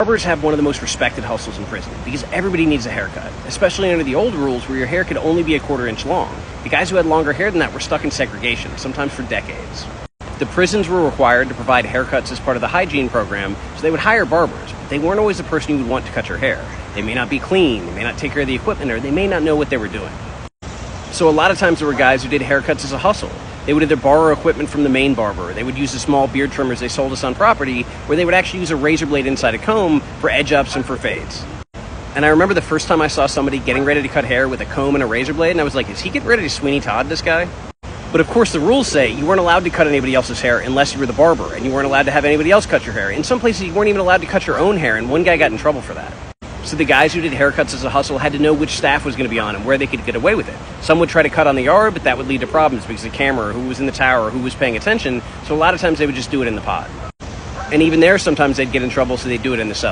Barbers have one of the most respected hustles in prison because everybody needs a haircut, especially under the old rules where your hair could only be a quarter-inch long. The guys who had longer hair than that were stuck in segregation, sometimes for decades. The prisons were required to provide haircuts as part of the hygiene program, so they would hire barbers, but they weren't always the person you would want to cut your hair. They may not be clean, they may not take care of the equipment, or they may not know what they were doing. So a lot of times there were guys who did haircuts as a hustle. They would either borrow equipment from the main barber, or they would use the small beard trimmers they sold us on property, where they would actually use a razor blade inside a comb for edge-ups and for fades. And I remember the first time I saw somebody getting ready to cut hair with a comb and a razor blade, and I was like, is he getting ready to Sweeney Todd this guy? But of course the rules say you weren't allowed to cut anybody else's hair unless you were the barber, and you weren't allowed to have anybody else cut your hair. In some places you weren't even allowed to cut your own hair, and one guy got in trouble for that. So the guys who did haircuts as a hustle had to know which staff was going to be on and where they could get away with it. Some would try to cut on the yard, but that would lead to problems because the camera, who was in the tower, who was paying attention, so a lot of times they would just do it in the pod. And even there, sometimes they'd get in trouble, so they'd do it in the cell.